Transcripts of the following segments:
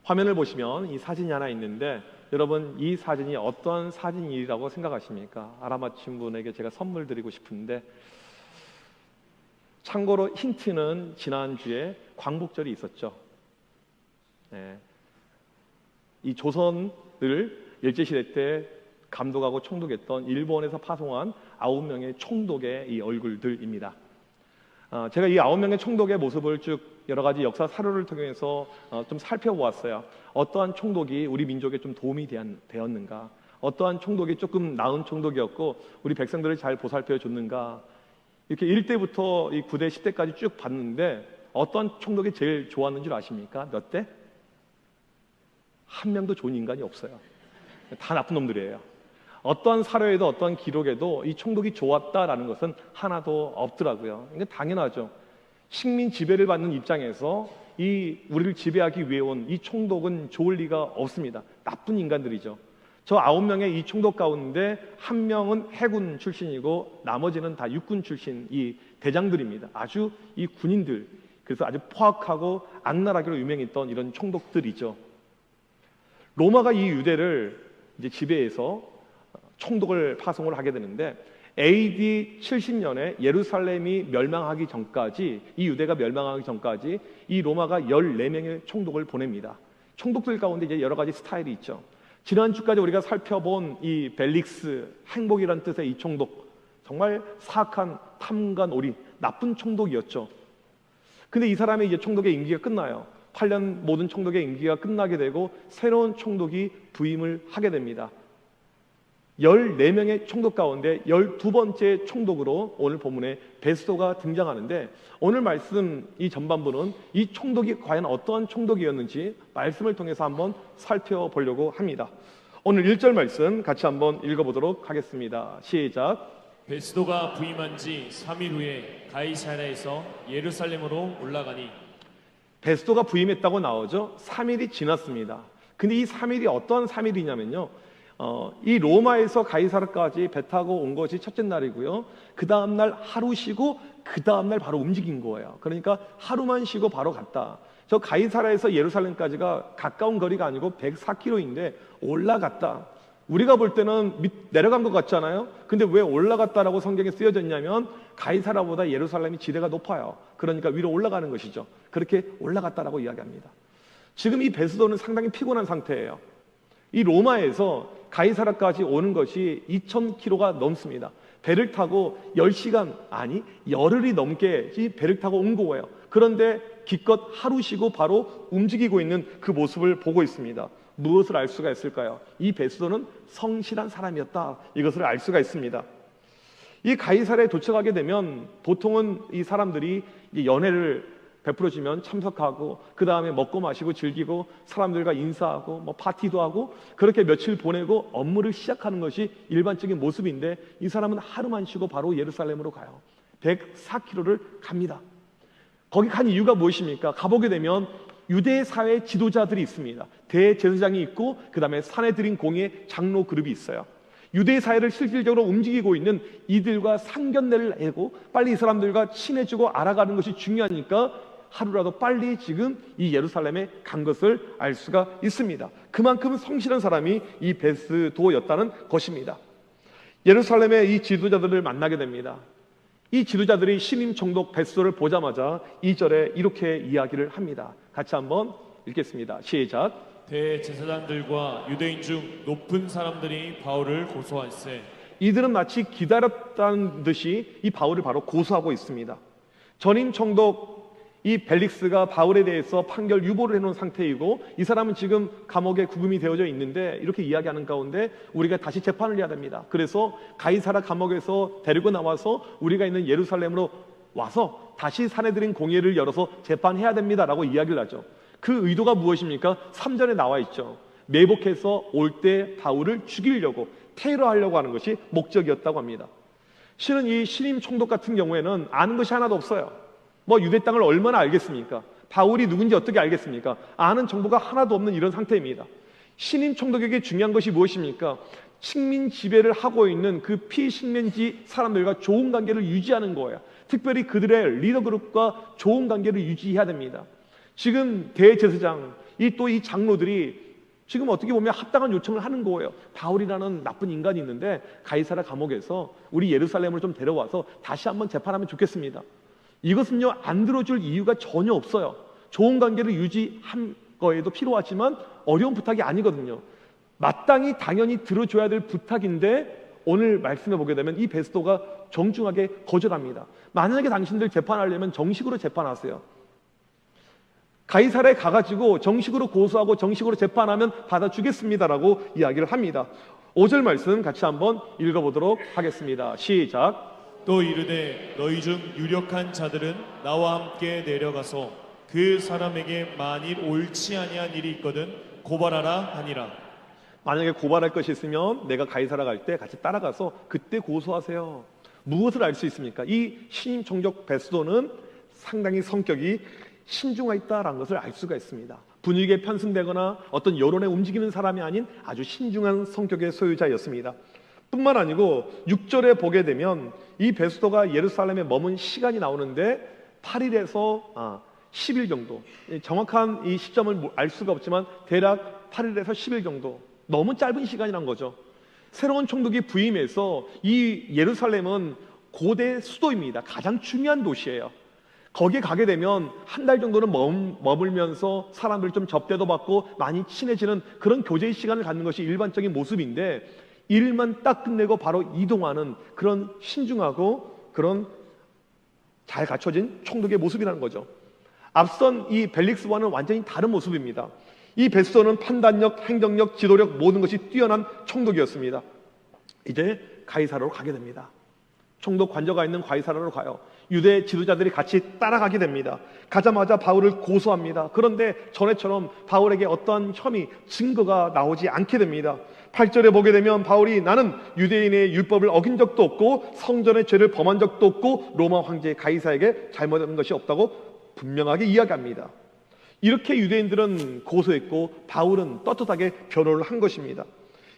화면을 보시면 이 사진이 하나 있는데 여러분 이 사진이 어떤 사진이라고 생각하십니까? 알아맞힌 분에게 제가 선물 드리고 싶은데 참고로 힌트는 지난주에 광복절이 있었죠. 네. 이 조선을 일제시대 때 감독하고 총독했던 일본에서 파송한 9명의 총독의 이 얼굴들입니다. 제가 이 9명의 총독의 모습을 쭉 여러 가지 역사 사료를 통해서 좀 살펴보았어요. 어떠한 총독이 우리 민족에 좀 도움이 되었는가, 어떠한 총독이 조금 나은 총독이었고 우리 백성들을 잘 보살펴 줬는가, 이렇게 1대부터 이 9대, 10대까지 쭉 봤는데 어떠한 총독이 제일 좋았는 줄 아십니까? 몇 대? 한 명도 좋은 인간이 없어요. 다 나쁜 놈들이에요. 어떠한 사료에도 어떠한 기록에도 이 총독이 좋았다라는 것은 하나도 없더라고요. 이게 당연하죠. 식민 지배를 받는 입장에서 이 우리를 지배하기 위해 온 이 총독은 좋을 리가 없습니다. 나쁜 인간들이죠. 저 9명의 이 총독 가운데 1명은 해군 출신이고 나머지는 다 육군 출신 이 대장들입니다. 아주 이 군인들, 그래서 아주 포악하고 악랄하기로 유명했던 이런 총독들이죠. 로마가 이 유대를 이제 지배해서 총독을 파송을 하게 되는데 AD 70년에 예루살렘이 멸망하기 전까지, 이 유대가 멸망하기 전까지 이 로마가 14명의 총독을 보냅니다. 총독들 가운데 이제 여러 가지 스타일이 있죠. 지난주까지 우리가 살펴본 이 벨릭스, 행복이란 뜻의 이 총독, 정말 사악한 탐관오리, 나쁜 총독이었죠. 근데 이 사람의 이제 총독의 임기가 끝나요. 8년 모든 총독의 임기가 끝나게 되고 새로운 총독이 부임을 하게 됩니다. 14명의 총독 가운데 12번째 총독으로 오늘 본문에 베스도가 등장하는데 오늘 말씀 이 전반부는 이 총독이 과연 어떠한 총독이었는지 말씀을 통해서 한번 살펴보려고 합니다. 오늘 1절 말씀 같이 한번 읽어보도록 하겠습니다. 시작. 베스도가 부임한 지 3일 후에 가이사랴에서 예루살렘으로 올라가니. 베스도가 부임했다고 나오죠. 3일이 지났습니다. 근데 이 3일이 어떠한 3일이냐면요, 이 로마에서 가이사랴까지 배 타고 온 것이 첫째 날이고요. 그 다음날 하루 쉬고 그 다음날 바로 움직인 거예요. 그러니까 하루만 쉬고 바로 갔다. 저 가이사랴에서 예루살렘까지가 가까운 거리가 아니고 104km인데 올라갔다. 우리가 볼 때는 내려간 것 같잖아요. 근데 왜 올라갔다라고 성경에 쓰여져 있냐면 가이사랴보다 예루살렘이 지대가 높아요. 그러니까 위로 올라가는 것이죠. 그렇게 올라갔다라고 이야기합니다. 지금 이 베스도는 상당히 피곤한 상태예요. 이 로마에서 가이사랴까지 오는 것이 2000km가 넘습니다. 배를 타고 10시간, 아니 열흘이 넘게 이 배를 타고 온 거예요. 그런데 기껏 하루 쉬고 바로 움직이고 있는 그 모습을 보고 있습니다. 무엇을 알 수가 있을까요? 이 베스도는 성실한 사람이었다, 이것을 알 수가 있습니다. 이 가이사랴에 도착하게 되면 보통은 이 사람들이 연회를 베풀어주면 참석하고 그 다음에 먹고 마시고 즐기고 사람들과 인사하고 뭐 파티도 하고 그렇게 며칠 보내고 업무를 시작하는 것이 일반적인 모습인데 이 사람은 하루만 쉬고 바로 예루살렘으로 가요. 104km를 갑니다. 거기 간 이유가 무엇입니까? 가보게 되면 유대 사회 지도자들이 있습니다. 대제사장이 있고 그 다음에 사내들인 공의 장로 그룹이 있어요. 유대 사회를 실질적으로 움직이고 있는 이들과 상견례를 내고 빨리 이 사람들과 친해지고 알아가는 것이 중요하니까 하루라도 빨리 지금 이 예루살렘에 간 것을 알 수가 있습니다. 그만큼 성실한 사람이 이 베스도였다는 것입니다. 예루살렘의 이 지도자들을 만나게 됩니다. 이 지도자들이 신임 총독 베스도를 보자마자 2절에 이렇게 이야기를 합니다. 같이 한번 읽겠습니다. 시작. 대제사장들과 유대인 중 높은 사람들이 바울을 고소할세. 이들은 마치 기다렸다는 듯이 이 바울을 바로 고소하고 있습니다. 전임 총독 이 벨릭스가 바울에 대해서 판결 유보를 해놓은 상태이고 이 사람은 지금 감옥에 구금이 되어져 있는데 이렇게 이야기하는 가운데 우리가 다시 재판을 해야 됩니다. 그래서 가이사랴 감옥에서 데리고 나와서 우리가 있는 예루살렘으로 와서 다시 사내들인 공회를 열어서 재판해야 됩니다라고 이야기를 하죠. 그 의도가 무엇입니까? 3절에 나와 있죠. 매복해서 올 때 바울을 죽이려고, 테러하려고 하는 것이 목적이었다고 합니다. 실은 이 신임 총독 같은 경우에는 아는 것이 하나도 없어요. 뭐 유대 땅을 얼마나 알겠습니까? 바울이 누군지 어떻게 알겠습니까? 아는 정보가 하나도 없는 이런 상태입니다. 신임 총독에게 중요한 것이 무엇입니까? 식민 지배를 하고 있는 그 피식민지 사람들과 좋은 관계를 유지하는 거예요. 특별히 그들의 리더 그룹과 좋은 관계를 유지해야 됩니다. 지금 대제사장, 이 장로들이 지금 어떻게 보면 합당한 요청을 하는 거예요. 바울이라는 나쁜 인간이 있는데 가이사라 감옥에서 우리 예루살렘을 좀 데려와서 다시 한번 재판하면 좋겠습니다. 이것은요, 안 들어줄 이유가 전혀 없어요. 좋은 관계를 유지한 거에도 필요하지만 어려운 부탁이 아니거든요. 마땅히 당연히 들어줘야 될 부탁인데 오늘 말씀해 보게 되면 이 베스도가 정중하게 거절합니다. 만약에 당신들 재판하려면 정식으로 재판하세요. 가이사라에 가가지고 정식으로 고소하고 정식으로 재판하면 받아주겠습니다라고 이야기를 합니다. 5절 말씀 같이 한번 읽어보도록 하겠습니다. 시작. 또 이르되 너희 중 유력한 자들은 나와 함께 내려가서 그 사람에게 만일 옳지 아니한 일이 있거든 고발하라 하니라. 만약에 고발할 것이 있으면 내가 가이사라 갈 때 같이 따라가서 그때 고소하세요. 무엇을 알 수 있습니까? 이 신임 총독 베스도는 상당히 성격이 신중하 있다라는 것을 알 수가 있습니다. 분위기에 편승되거나 어떤 여론에 움직이는 사람이 아닌 아주 신중한 성격의 소유자였습니다. 뿐만 아니고 6절에 보게 되면 이 베스도가 예루살렘에 머문 시간이 나오는데 8일에서 10일 정도, 정확한 이 시점을 알 수가 없지만 대략 8일에서 10일 정도, 너무 짧은 시간이란 거죠. 새로운 총독이 부임해서 이 예루살렘은 고대 수도입니다. 가장 중요한 도시예요. 거기에 가게 되면 한 달 정도는 머물면서 사람들 좀 접대도 받고 많이 친해지는 그런 교제의 시간을 갖는 것이 일반적인 모습인데, 일만 딱 끝내고 바로 이동하는 그런 신중하고 그런 잘 갖춰진 총독의 모습이라는 거죠. 앞선 이 벨릭스와는 완전히 다른 모습입니다. 이 베스도는 판단력, 행정력, 지도력 모든 것이 뛰어난 총독이었습니다. 이제 가이사라로 가게 됩니다. 총독 관저가 있는 가이사라로 가요. 유대 지도자들이 같이 따라가게 됩니다. 가자마자 바울을 고소합니다. 그런데 전에처럼 바울에게 어떠한 혐의, 증거가 나오지 않게 됩니다. 8절에 보게 되면 바울이 나는 유대인의 율법을 어긴 적도 없고 성전의 죄를 범한 적도 없고 로마 황제 가이사에게 잘못한 것이 없다고 분명하게 이야기합니다. 이렇게 유대인들은 고소했고 바울은 떳떳하게 변호를 한 것입니다.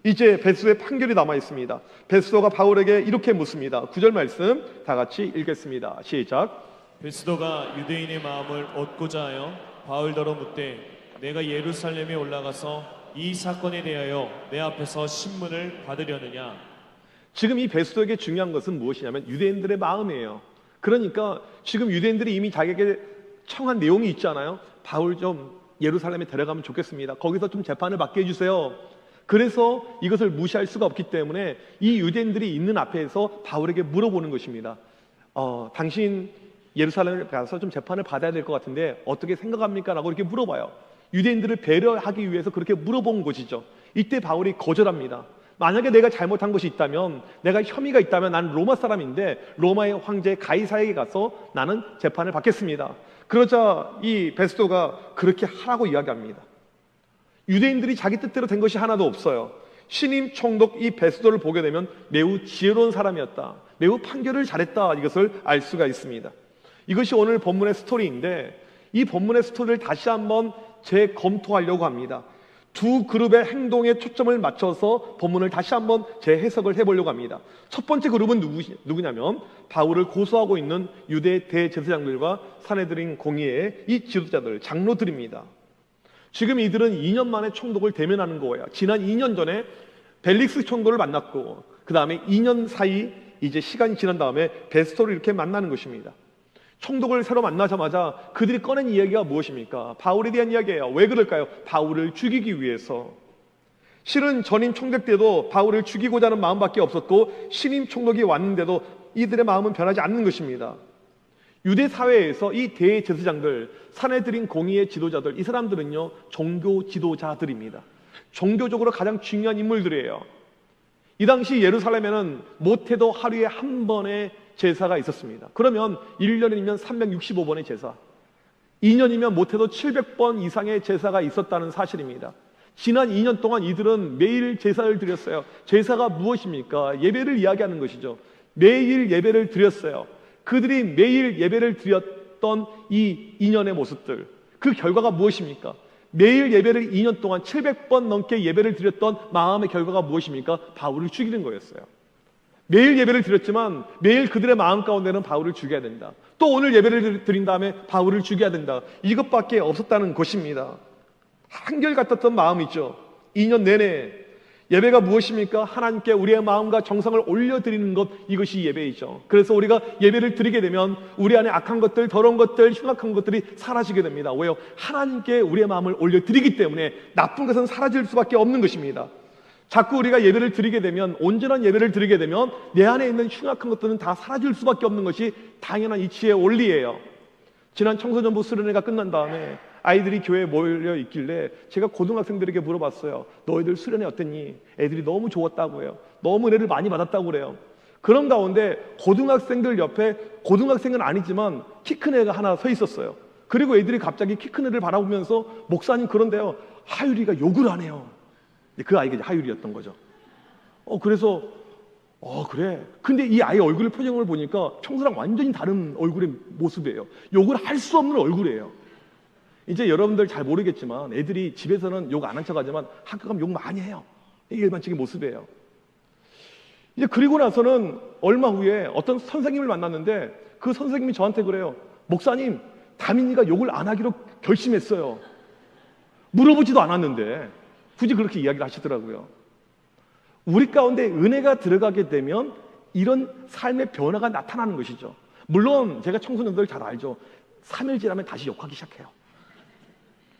이제 베스도의 판결이 남아 있습니다. 베스도가 바울에게 이렇게 묻습니다. 9절 말씀 다 같이 읽겠습니다. 시작. 베스도가 유대인의 마음을 얻고자 하여 바울더러 묻되 내가 예루살렘에 올라가서 이 사건에 대하여 내 앞에서 신문을 받으려느냐. 지금 이 베스도에게 중요한 것은 무엇이냐면 유대인들의 마음이에요. 그러니까 지금 유대인들이 이미 자기에게 청한 내용이 있잖아요. 바울 좀 예루살렘에 데려가면 좋겠습니다. 거기서 좀 재판을 받게 해주세요. 그래서 이것을 무시할 수가 없기 때문에 이 유대인들이 있는 앞에서 바울에게 물어보는 것입니다. 당신 예루살렘에 가서 좀 재판을 받아야 될 것 같은데 어떻게 생각합니까? 라고 이렇게 물어봐요. 유대인들을 배려하기 위해서 그렇게 물어본 것이죠. 이때 바울이 거절합니다. 만약에 내가 잘못한 것이 있다면, 내가 혐의가 있다면 나는 로마 사람인데 로마의 황제 가이사에게 가서 나는 재판을 받겠습니다. 그러자 이 베스도가 그렇게 하라고 이야기합니다. 유대인들이 자기 뜻대로 된 것이 하나도 없어요. 신임 총독 이 베스도를 보게 되면 매우 지혜로운 사람이었다, 매우 판결을 잘했다, 이것을 알 수가 있습니다. 이것이 오늘 본문의 스토리인데 이 본문의 스토리를 다시 한번 재검토하려고 합니다. 두 그룹의 행동에 초점을 맞춰서 본문을 다시 한번 재해석을 해보려고 합니다. 첫 번째 그룹은 누구냐면 바울을 고소하고 있는 유대 대제사장들과 사내들인 공의의 이 지도자들, 장로들입니다. 지금 이들은 2년 만에 총독을 대면하는 거예요. 지난 2년 전에 벨릭스 총독을 만났고 그 다음에 2년 사이 이제 시간이 지난 다음에 베스도를 이렇게 만나는 것입니다. 총독을 새로 만나자마자 그들이 꺼낸 이야기가 무엇입니까? 바울에 대한 이야기예요. 왜 그럴까요? 바울을 죽이기 위해서. 실은 전임 총독 때도 바울을 죽이고자 하는 마음밖에 없었고 신임 총독이 왔는데도 이들의 마음은 변하지 않는 것입니다. 유대 사회에서 이 대제사장들, 사내들인 공의의 지도자들, 이 사람들은요 종교 지도자들입니다. 종교적으로 가장 중요한 인물들이에요. 이 당시 예루살렘에는 못해도 하루에 한 번의 제사가 있었습니다. 그러면 1년이면 365번의 제사, 2년이면 못해도 700번 이상의 제사가 있었다는 사실입니다. 지난 2년 동안 이들은 매일 제사를 드렸어요. 제사가 무엇입니까? 예배를 이야기하는 것이죠. 매일 예배를 드렸어요. 그들이 매일 예배를 드렸던 이 2년의 모습들, 그 결과가 무엇입니까? 매일 예배를 2년 동안 700번 넘게 예배를 드렸던 마음의 결과가 무엇입니까? 바울을 죽이는 거였어요. 매일 예배를 드렸지만 매일 그들의 마음 가운데는 바울을 죽여야 된다. 또 오늘 예배를 드린 다음에 바울을 죽여야 된다. 이것밖에 없었다는 것입니다. 한결같았던 마음이죠. 2년 내내 예배가 무엇입니까? 하나님께 우리의 마음과 정성을 올려드리는 것, 이것이 예배이죠. 그래서 우리가 예배를 드리게 되면 우리 안에 악한 것들, 더러운 것들, 흉악한 것들이 사라지게 됩니다. 왜요? 하나님께 우리의 마음을 올려드리기 때문에 나쁜 것은 사라질 수밖에 없는 것입니다. 자꾸 우리가 예배를 드리게 되면, 온전한 예배를 드리게 되면 내 안에 있는 흉악한 것들은 다 사라질 수밖에 없는 것이 당연한 이치의 원리예요. 지난 청소년부 수련회가 끝난 다음에 아이들이 교회에 모여 있길래 제가 고등학생들에게 물어봤어요. 너희들 수련회 어땠니? 애들이 너무 좋았다고 해요. 너무 은혜를 많이 받았다고 그래요. 그런 가운데 고등학생들 옆에, 고등학생은 아니지만 키 큰 애가 하나 서 있었어요. 그리고 애들이 갑자기 키 큰 애를 바라보면서 목사님 그런데요, 하율이가 욕을 하네요. 그 아이가 이제 하율이었던 거죠. 그래서 그래. 근데 이 아이 얼굴 표정을 보니까 평소랑 완전히 다른 얼굴의 모습이에요. 욕을 할 수 없는 얼굴이에요. 이제 여러분들 잘 모르겠지만 애들이 집에서는 욕 안 한 척하지만 학교 가면 욕 많이 해요. 이게 일반적인 모습이에요. 이제 그리고 나서는 얼마 후에 어떤 선생님을 만났는데 그 선생님이 저한테 그래요. 목사님, 다민이가 욕을 안 하기로 결심했어요. 물어보지도 않았는데 굳이 그렇게 이야기를 하시더라고요. 우리 가운데 은혜가 들어가게 되면 이런 삶의 변화가 나타나는 것이죠. 물론 제가 청소년들 잘 알죠. 3일 지나면 다시 욕하기 시작해요.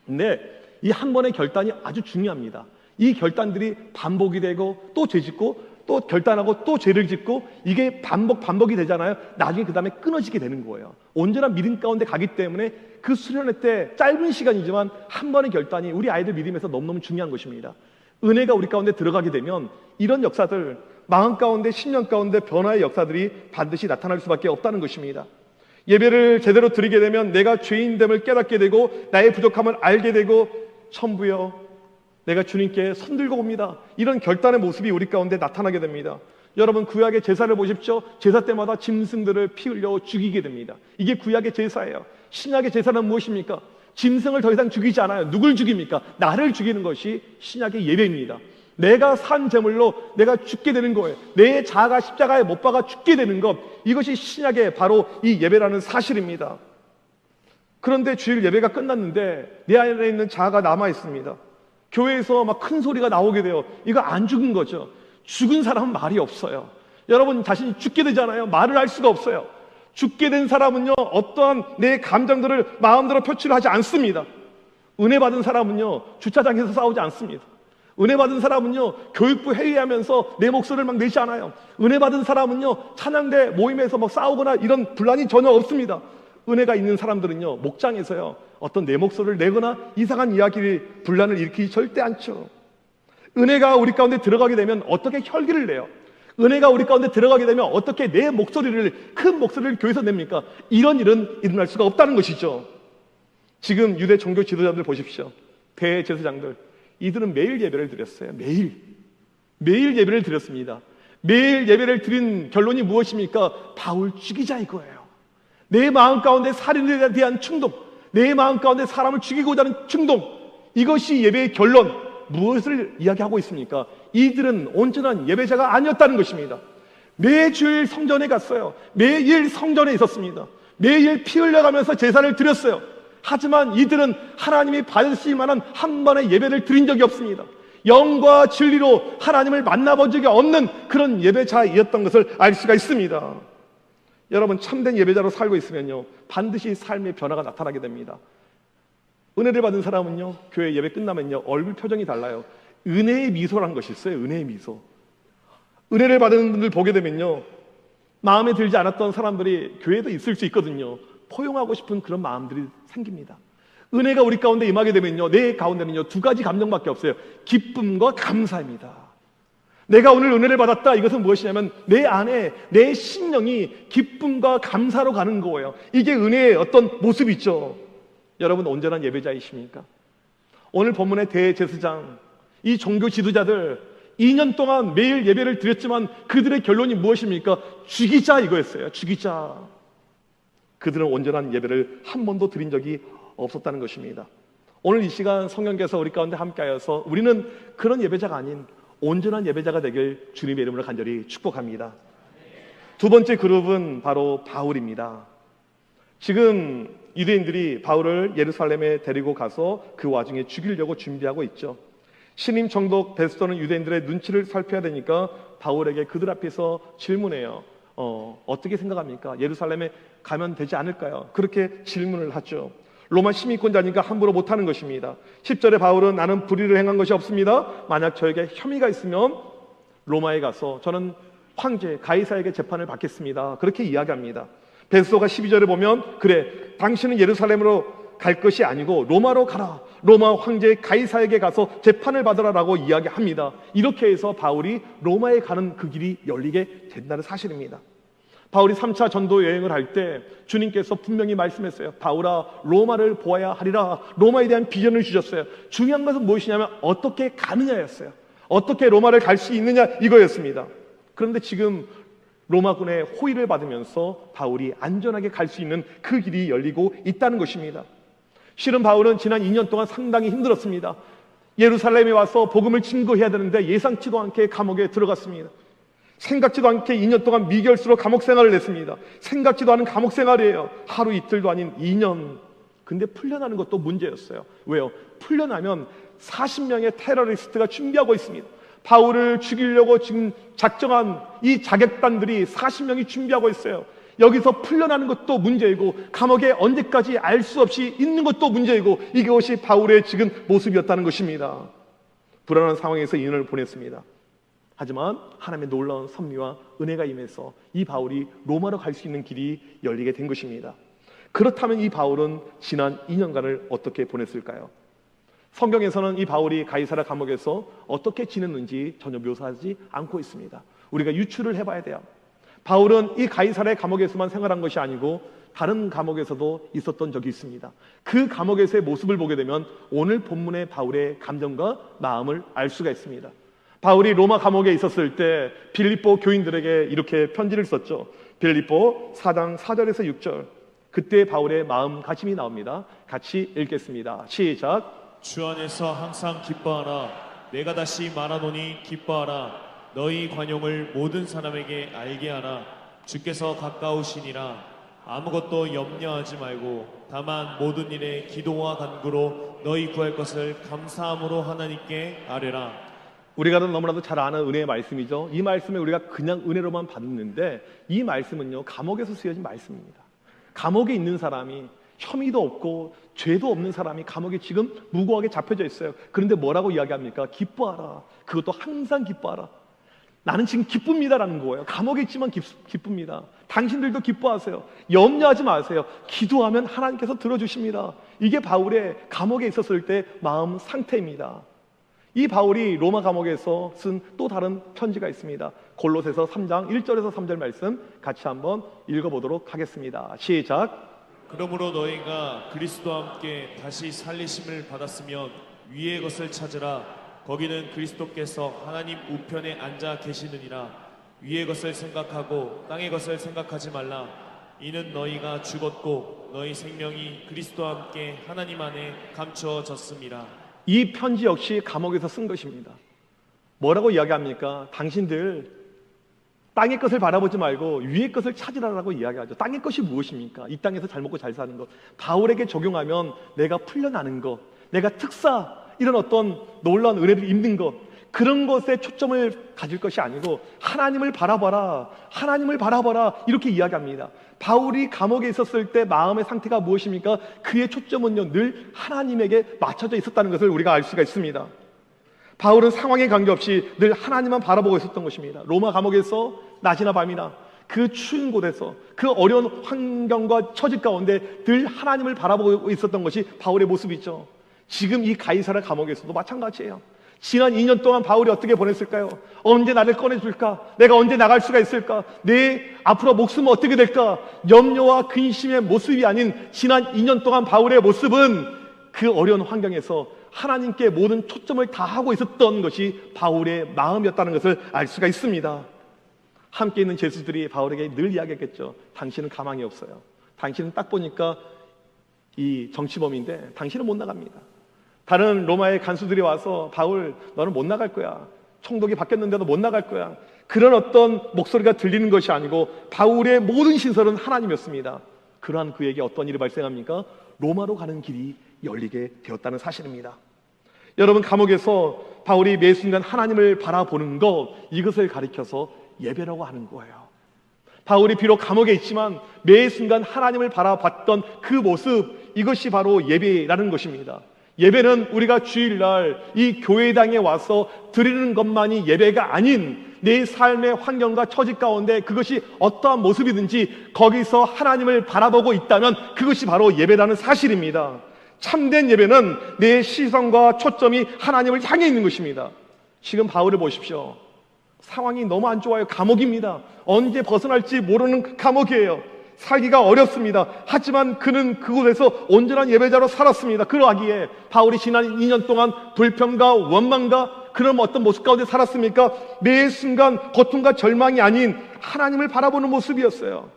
근데 이 한 번의 결단이 아주 중요합니다. 이 결단들이 반복이 되고 또 죄 짓고 또 결단하고 또 죄를 짓고 이게 반복이 되잖아요. 나중에 그 다음에 끊어지게 되는 거예요. 온전한 믿음 가운데 가기 때문에 그 수련회 때 짧은 시간이지만 한 번의 결단이 우리 아이들 믿음에서 너무너무 중요한 것입니다. 은혜가 우리 가운데 들어가게 되면 이런 역사들, 마음 가운데, 신령 가운데 변화의 역사들이 반드시 나타날 수밖에 없다는 것입니다. 예배를 제대로 드리게 되면 내가 죄인됨을 깨닫게 되고 나의 부족함을 알게 되고 천부여 내가 주님께 손들고 옵니다. 이런 결단의 모습이 우리 가운데 나타나게 됩니다. 여러분 구약의 제사를 보십시오. 제사 때마다 짐승들을 피 흘려 죽이게 됩니다. 이게 구약의 제사예요. 신약의 제사는 무엇입니까? 짐승을 더 이상 죽이지 않아요. 누굴 죽입니까? 나를 죽이는 것이 신약의 예배입니다. 내가 산 제물로 내가 죽게 되는 거예요. 내 자아가 십자가에 못 박아 죽게 되는 것, 이것이 신약의 바로 이 예배라는 사실입니다. 그런데 주일 예배가 끝났는데 내 안에 있는 자아가 남아 있습니다. 교회에서 막 큰 소리가 나오게 돼요. 이거 안 죽은 거죠. 죽은 사람은 말이 없어요. 여러분 자신이 죽게 되잖아요. 말을 할 수가 없어요. 죽게 된 사람은요, 어떠한 내 감정들을 마음대로 표출을 하지 않습니다. 은혜 받은 사람은요, 주차장에서 싸우지 않습니다. 은혜 받은 사람은요, 교육부 회의하면서 내 목소리를 막 내지 않아요. 은혜 받은 사람은요, 찬양대 모임에서 막 싸우거나 이런 분란이 전혀 없습니다. 은혜가 있는 사람들은요, 목장에서요, 어떤 내 목소리를 내거나 이상한 이야기를, 분란을 일으키지 절대 않죠. 은혜가 우리 가운데 들어가게 되면 어떻게 혈기를 내요? 은혜가 우리 가운데 들어가게 되면 어떻게 내 목소리를, 큰 목소리를 교회에서 냅니까? 이런 일은 일어날 수가 없다는 것이죠. 지금 유대 종교 지도자들 보십시오. 대제사장들, 이들은 매일 예배를 드렸어요. 매일 예배를 드렸습니다. 매일 예배를 드린 결론이 무엇입니까? 바울 죽이자 이거예요. 내 마음 가운데 살인에 대한 충동, 내 마음 가운데 사람을 죽이고자 하는 충동, 이것이 예배의 결론. 무엇을 이야기하고 있습니까? 이들은 온전한 예배자가 아니었다는 것입니다. 매주일 성전에 갔어요. 매일 성전에 있었습니다. 매일 피 흘려가면서 제사를 드렸어요. 하지만 이들은 하나님이 받으실 만한 한 번의 예배를 드린 적이 없습니다. 영과 진리로 하나님을 만나본 적이 없는 그런 예배자이었던 것을 알 수가 있습니다. 여러분 참된 예배자로 살고 있으면요, 반드시 삶의 변화가 나타나게 됩니다. 은혜를 받은 사람은요, 교회 예배 끝나면요, 얼굴 표정이 달라요. 은혜의 미소라는 것이 있어요. 은혜의 미소. 은혜를 받은 분들 보게 되면요, 마음에 들지 않았던 사람들이 교회에도 있을 수 있거든요. 포용하고 싶은 그런 마음들이 생깁니다. 은혜가 우리 가운데 임하게 되면요, 내 가운데는요, 두 가지 감정밖에 없어요. 기쁨과 감사입니다. 내가 오늘 은혜를 받았다, 이것은 무엇이냐면 내 안에 내 심령이 기쁨과 감사로 가는 거예요. 이게 은혜의 어떤 모습이죠. 여러분 온전한 예배자이십니까? 오늘 본문의 대제사장, 이 종교 지도자들 2년 동안 매일 예배를 드렸지만 그들의 결론이 무엇입니까? 죽이자 이거였어요. 죽이자. 그들은 온전한 예배를 한 번도 드린 적이 없었다는 것입니다. 오늘 이 시간 성령께서 우리 가운데 함께하여서 우리는 그런 예배자가 아닌 온전한 예배자가 되길 주님의 이름으로 간절히 축복합니다. 두 번째 그룹은 바로 바울입니다. 지금 유대인들이 바울을 예루살렘에 데리고 가서 그 와중에 죽이려고 준비하고 있죠. 신임 총독 베스토는 유대인들의 눈치를 살펴야 되니까 바울에게 그들 앞에서 질문해요. 어떻게 생각합니까? 예루살렘에 가면 되지 않을까요? 그렇게 질문을 하죠. 로마 시민권자니까 함부로 못하는 것입니다. 10절에 바울은 나는 불의를 행한 것이 없습니다. 만약 저에게 혐의가 있으면 로마에 가서 저는 황제 가이사에게 재판을 받겠습니다. 그렇게 이야기합니다. 베스토가 12절에 보면 그래 당신은 예루살렘으로 갈 것이 아니고 로마로 가라. 로마 황제 가이사에게 가서 재판을 받으라라고 이야기합니다. 이렇게 해서 바울이 로마에 가는 그 길이 열리게 된다는 사실입니다. 바울이 3차 전도 여행을 할 때 주님께서 분명히 말씀했어요. 바울아 로마를 보아야 하리라. 로마에 대한 비전을 주셨어요. 중요한 것은 무엇이냐면 어떻게 가느냐였어요. 어떻게 로마를 갈 수 있느냐 이거였습니다. 그런데 지금 로마군의 호의를 받으면서 바울이 안전하게 갈 수 있는 그 길이 열리고 있다는 것입니다. 실은 바울은 지난 2년 동안 상당히 힘들었습니다. 예루살렘에 와서 복음을 증거해야 되는데 예상치도 않게 감옥에 들어갔습니다. 생각지도 않게 2년 동안 미결수로 감옥 생활을 했습니다. 생각지도 않은 감옥 생활이에요. 하루 이틀도 아닌 2년. 근데 풀려나는 것도 문제였어요. 왜요? 풀려나면 40명의 테러리스트가 준비하고 있습니다. 바울을 죽이려고 지금 작정한 이 자객단들이 40명이 준비하고 있어요. 여기서 풀려나는 것도 문제이고 감옥에 언제까지 알 수 없이 있는 것도 문제이고 이것이 바울의 지금 모습이었다는 것입니다. 불안한 상황에서 2년을 보냈습니다. 하지만 하나님의 놀라운 섭리와 은혜가 임해서 이 바울이 로마로 갈 수 있는 길이 열리게 된 것입니다. 그렇다면 이 바울은 지난 2년간을 어떻게 보냈을까요? 성경에서는 이 바울이 가이사랴 감옥에서 어떻게 지냈는지 전혀 묘사하지 않고 있습니다. 우리가 유추를 해봐야 돼요. 바울은 이 가이사랴 감옥에서만 생활한 것이 아니고 다른 감옥에서도 있었던 적이 있습니다. 그 감옥에서의 모습을 보게 되면 오늘 본문의 바울의 감정과 마음을 알 수가 있습니다. 바울이 로마 감옥에 있었을 때 빌립보 교인들에게 이렇게 편지를 썼죠. 빌립보 4장 4절에서 6절. 그때 바울의 마음가짐이 나옵니다. 같이 읽겠습니다. 시작. 주 안에서 항상 기뻐하라. 내가 다시 말하노니 기뻐하라. 너희 관용을 모든 사람에게 알게 하라. 주께서 가까우시니라. 아무것도 염려하지 말고 다만 모든 일에 기도와 간구로 너희 구할 것을 감사함으로 하나님께 아뢰라. 우리가 너무나도 잘 아는 은혜의 말씀이죠. 이 말씀에 우리가 그냥 은혜로만 받는데 이 말씀은요 감옥에서 쓰여진 말씀입니다. 감옥에 있는 사람이 혐의도 없고 죄도 없는 사람이 감옥에 지금 무고하게 잡혀져 있어요. 그런데 뭐라고 이야기합니까? 기뻐하라. 그것도 항상 기뻐하라. 나는 지금 기쁩니다라는 거예요. 감옥에 있지만 기쁩니다. 당신들도 기뻐하세요. 염려하지 마세요. 기도하면 하나님께서 들어주십니다. 이게 바울의 감옥에 있었을 때 마음 상태입니다. 이 바울이 로마 감옥에서 쓴 또 다른 편지가 있습니다. 골로새서 3장 1절에서 3절 말씀 같이 한번 읽어보도록 하겠습니다. 시작. 그러므로 너희가 그리스도와 함께 다시 살리심을 받았으면 위의 것을 찾으라. 거기는 그리스도께서 하나님 우편에 앉아 계시느니라. 위의 것을 생각하고 땅의 것을 생각하지 말라. 이는 너희가 죽었고 너희 생명이 그리스도와 함께 하나님 안에 감추어졌음이라. 이 편지 역시 감옥에서 쓴 것입니다. 뭐라고 이야기합니까? 당신들 땅의 것을 바라보지 말고 위의 것을 찾으라고 이야기하죠. 땅의 것이 무엇입니까? 이 땅에서 잘 먹고 잘 사는 것. 바울에게 적용하면 내가 풀려나는 것, 내가 특사, 이런 어떤 놀라운 은혜를 입는 것, 그런 것에 초점을 가질 것이 아니고 하나님을 바라봐라, 하나님을 바라봐라 이렇게 이야기합니다. 바울이 감옥에 있었을 때 마음의 상태가 무엇입니까? 그의 초점은요 늘 하나님에게 맞춰져 있었다는 것을 우리가 알 수가 있습니다. 바울은 상황에 관계없이 늘 하나님만 바라보고 있었던 것입니다. 로마 감옥에서 낮이나 밤이나 그 추운 곳에서 그 어려운 환경과 처지 가운데 늘 하나님을 바라보고 있었던 것이 바울의 모습이죠. 지금 이 가이사랴 감옥에서도 마찬가지예요. 지난 2년 동안 바울이 어떻게 보냈을까요? 언제 나를 꺼내줄까? 내가 언제 나갈 수가 있을까? 내 앞으로 목숨은 어떻게 될까? 염려와 근심의 모습이 아닌 지난 2년 동안 바울의 모습은 그 어려운 환경에서 하나님께 모든 초점을 다하고 있었던 것이 바울의 마음이었다는 것을 알 수가 있습니다. 함께 있는 제수들이 바울에게 늘 이야기했겠죠. 당신은 가망이 없어요. 당신은 딱 보니까 이 정치범인데 당신은 못 나갑니다. 다른 로마의 간수들이 와서 바울 너는 못 나갈 거야. 총독이 바뀌었는데도 못 나갈 거야. 그런 어떤 목소리가 들리는 것이 아니고 바울의 모든 신설은 하나님이었습니다. 그러한 그에게 어떤 일이 발생합니까? 로마로 가는 길이 열리게 되었다는 사실입니다. 여러분, 감옥에서 바울이 매 순간 하나님을 바라보는 것, 이것을 가리켜서 예배라고 하는 거예요. 바울이 비록 감옥에 있지만 매 순간 하나님을 바라봤던 그 모습, 이것이 바로 예배라는 것입니다. 예배는 우리가 주일날 이 교회당에 와서 드리는 것만이 예배가 아닌 내 삶의 환경과 처지 가운데 그것이 어떠한 모습이든지 거기서 하나님을 바라보고 있다면 그것이 바로 예배라는 사실입니다. 참된 예배는 내 시선과 초점이 하나님을 향해 있는 것입니다. 지금 바울을 보십시오. 상황이 너무 안 좋아요. 감옥입니다. 언제 벗어날지 모르는 감옥이에요. 살기가 어렵습니다. 하지만 그는 그곳에서 온전한 예배자로 살았습니다. 그러하기에 바울이 지난 2년 동안 불평과 원망과 그런 어떤 모습 가운데 살았습니까? 매 순간 고통과 절망이 아닌 하나님을 바라보는 모습이었어요.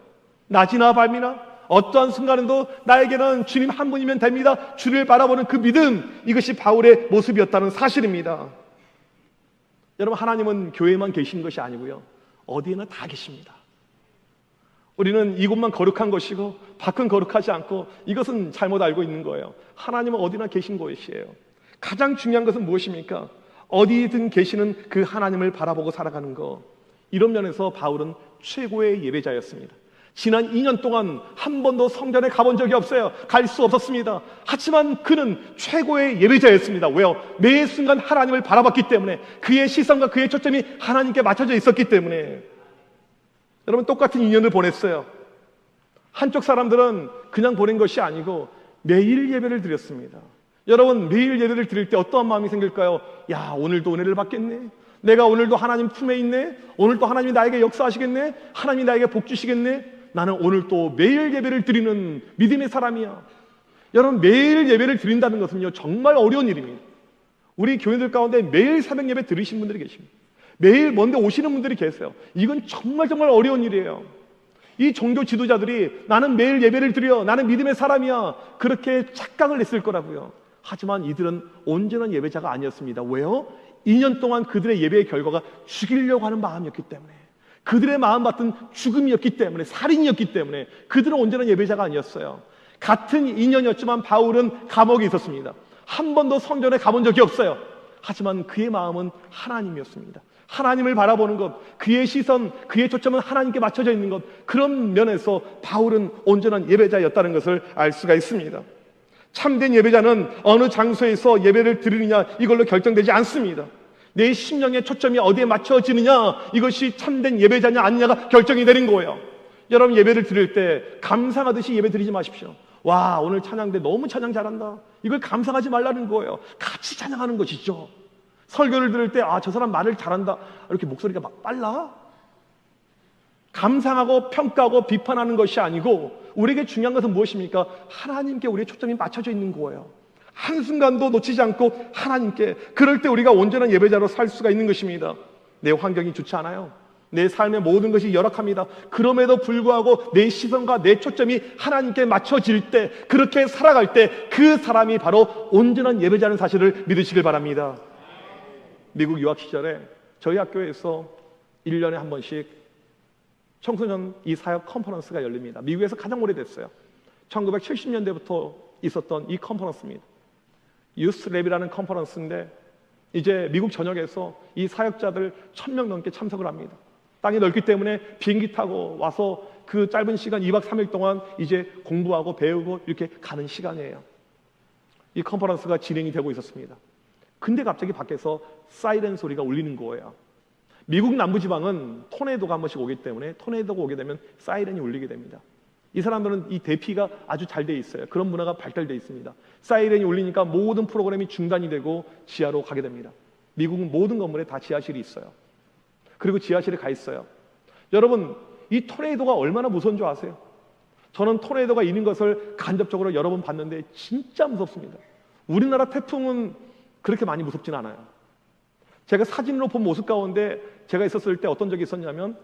낮이나 밤이나 어떠한 순간에도 나에게는 주님 한 분이면 됩니다. 주를 바라보는 그 믿음, 이것이 바울의 모습이었다는 사실입니다. 여러분, 하나님은 교회에만 계신 것이 아니고요, 어디에나 다 계십니다. 우리는 이곳만 거룩한 것이고 밖은 거룩하지 않고, 이것은 잘못 알고 있는 거예요. 하나님은 어디나 계신 것이에요. 가장 중요한 것은 무엇입니까? 어디든 계시는 그 하나님을 바라보고 살아가는 것. 이런 면에서 바울은 최고의 예배자였습니다. 지난 2년 동안 한 번도 성전에 가본 적이 없어요. 갈 수 없었습니다. 하지만 그는 최고의 예배자였습니다. 왜요? 매 순간 하나님을 바라봤기 때문에, 그의 시선과 그의 초점이 하나님께 맞춰져 있었기 때문에. 여러분, 똑같은 2년을 보냈어요. 한쪽 사람들은 그냥 보낸 것이 아니고 매일 예배를 드렸습니다. 여러분, 매일 예배를 드릴 때 어떠한 마음이 생길까요? 야, 오늘도 은혜를 받겠네. 내가 오늘도 하나님 품에 있네. 오늘도 하나님이 나에게 역사하시겠네. 하나님이 나에게 복 주시겠네. 나는 오늘 또 매일 예배를 드리는 믿음의 사람이야. 여러분, 매일 예배를 드린다는 것은요, 정말 어려운 일입니다. 우리 교인들 가운데 매일 새벽 예배 들으신 분들이 계십니다. 매일 먼데 오시는 분들이 계세요. 이건 정말 어려운 일이에요. 이 종교 지도자들이 나는 매일 예배를 드려, 나는 믿음의 사람이야, 그렇게 착각을 했을 거라고요. 하지만 이들은 온전한 예배자가 아니었습니다. 왜요? 2년 동안 그들의 예배의 결과가 죽이려고 하는 마음이었기 때문에, 그들의 마음 같은 죽음이었기 때문에, 살인이었기 때문에 그들은 온전한 예배자가 아니었어요. 같은 2년이었지만 바울은 감옥에 있었습니다. 한 번도 성전에 가본 적이 없어요. 하지만 그의 마음은 하나님이었습니다. 하나님을 바라보는 것, 그의 시선, 그의 초점은 하나님께 맞춰져 있는 것, 그런 면에서 바울은 온전한 예배자였다는 것을 알 수가 있습니다. 참된 예배자는 어느 장소에서 예배를 드리느냐 이걸로 결정되지 않습니다. 내 심령의 초점이 어디에 맞춰지느냐, 이것이 참된 예배자냐 아니냐가 결정이 되는 거예요. 여러분, 예배를 드릴 때 감상하듯이 예배 드리지 마십시오. 와, 오늘 찬양대 너무 찬양 잘한다, 이걸 감상하지 말라는 거예요. 같이 찬양하는 것이죠. 설교를 들을 때 아, 저 사람 말을 잘한다, 이렇게 목소리가 막 빨라? 감상하고 평가하고 비판하는 것이 아니고, 우리에게 중요한 것은 무엇입니까? 하나님께 우리의 초점이 맞춰져 있는 거예요. 한순간도 놓치지 않고 하나님께. 그럴 때 우리가 온전한 예배자로 살 수가 있는 것입니다. 내 환경이 좋지 않아요. 내 삶의 모든 것이 열악합니다. 그럼에도 불구하고 내 시선과 내 초점이 하나님께 맞춰질 때, 그렇게 살아갈 때 그 사람이 바로 온전한 예배자라는 사실을 믿으시길 바랍니다. 미국 유학 시절에 저희 학교에서 1년에 한 번씩 청소년 이 사역 컨퍼런스가 열립니다. 미국에서 가장 오래됐어요. 1970년대부터 있었던 이 컨퍼런스입니다. 유스랩이라는 컨퍼런스인데, 이제 미국 전역에서 이 사역자들 1000명 넘게 참석을 합니다. 땅이 넓기 때문에 비행기 타고 와서 그 짧은 시간 2박 3일 동안 이제 공부하고 배우고 이렇게 가는 시간이에요. 이 컨퍼런스가 진행이 되고 있었습니다. 근데 갑자기 밖에서 사이렌 소리가 울리는 거예요. 미국 남부지방은 토네이도가 한 번씩 오기 때문에, 토네이도가 오게 되면 사이렌이 울리게 됩니다. 이 사람들은 이 대피가 아주 잘 돼 있어요. 그런 문화가 발달되어 있습니다. 사이렌이 울리니까 모든 프로그램이 중단이 되고 지하로 가게 됩니다. 미국은 모든 건물에 다 지하실이 있어요. 그리고 지하실에 가 있어요. 여러분, 이 토네이도가 얼마나 무서운 줄 아세요? 저는 토네이도가 있는 것을 간접적으로 여러 번 봤는데 진짜 무섭습니다. 우리나라 태풍은 그렇게 많이 무섭진 않아요. 제가 사진으로 본 모습 가운데 제가 있었을 때 어떤 적이 있었냐면,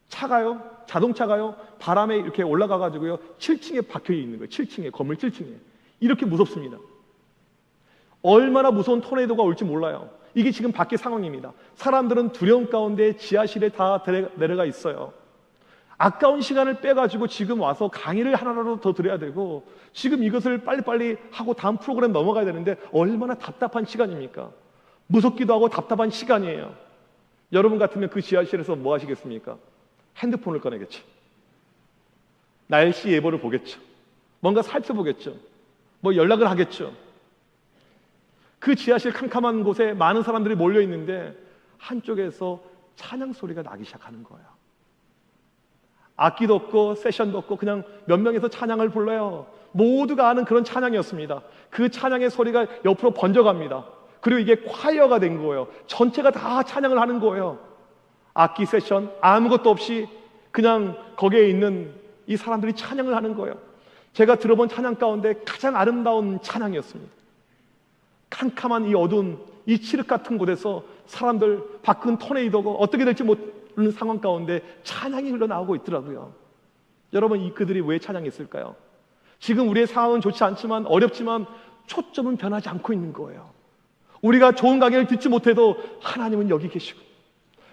차가요, 자동차가요, 바람에 이렇게 올라가가지고요 7층에 박혀 있는 거예요. 7층에, 건물 7층에. 이렇게 무섭습니다. 얼마나 무서운 토네이도가 올지 몰라요. 이게 지금 밖의 상황입니다. 사람들은 두려움 가운데 지하실에 다 내려가 있어요. 아까운 시간을 빼가지고 지금 와서 강의를 하나라도 더 드려야 되고 지금 이것을 빨리빨리 하고 다음 프로그램 넘어가야 되는데 얼마나 답답한 시간입니까? 무섭기도 하고 답답한 시간이에요. 여러분 같으면 그 지하실에서 뭐 하시겠습니까? 핸드폰을 꺼내겠죠. 날씨 예보를 보겠죠. 뭔가 살펴보겠죠. 뭐 연락을 하겠죠. 그 지하실 캄캄한 곳에 많은 사람들이 몰려 있는데 한쪽에서 찬양 소리가 나기 시작하는 거예요. 악기도 없고 세션도 없고 그냥 몇 명에서 찬양을 불러요. 모두가 아는 그런 찬양이었습니다. 그 찬양의 소리가 옆으로 번져갑니다. 그리고 이게 콰이어가 된 거예요. 전체가 다 찬양을 하는 거예요. 악기 세션 아무것도 없이 그냥 거기에 있는 이 사람들이 찬양을 하는 거예요. 제가 들어본 찬양 가운데 가장 아름다운 찬양이었습니다. 캄캄한 이 어두운 이 칠흑 같은 곳에서 사람들 밖은 토네이도고 어떻게 될지 모르는 상황 가운데 찬양이 흘러나오고 있더라고요. 여러분, 그들이 왜 찬양했을까요? 지금 우리의 상황은 좋지 않지만 어렵지만 초점은 변하지 않고 있는 거예요. 우리가 좋은 강의를 듣지 못해도 하나님은 여기 계시고,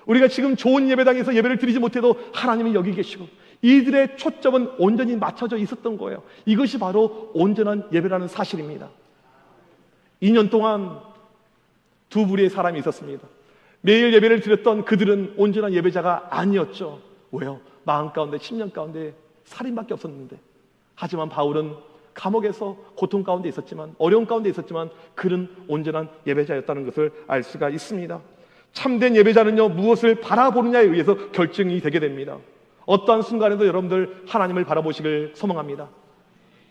우리가 지금 좋은 예배당에서 예배를 드리지 못해도 하나님은 여기 계시고, 이들의 초점은 온전히 맞춰져 있었던 거예요. 이것이 바로 온전한 예배라는 사실입니다. 2년 동안 두 부류의 사람이 있었습니다. 매일 예배를 드렸던 그들은 온전한 예배자가 아니었죠. 왜요? 마음 가운데 10년 가운데 살인밖에 없었는데. 하지만 바울은 감옥에서 고통 가운데 있었지만, 어려움 가운데 있었지만 그는 온전한 예배자였다는 것을 알 수가 있습니다. 참된 예배자는요, 무엇을 바라보느냐에 의해서 결정이 되게 됩니다. 어떠한 순간에도 여러분들 하나님을 바라보시길 소망합니다.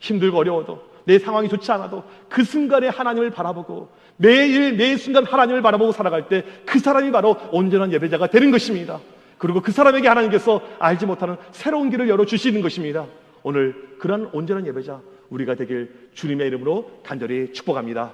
힘들고 어려워도, 내 상황이 좋지 않아도 그 순간에 하나님을 바라보고 매 순간 하나님을 바라보고 살아갈 때 그 사람이 바로 온전한 예배자가 되는 것입니다. 그리고 그 사람에게 하나님께서 알지 못하는 새로운 길을 열어주시는 것입니다. 오늘 그러한 온전한 예배자 우리가 되길 주님의 이름으로 간절히 축복합니다.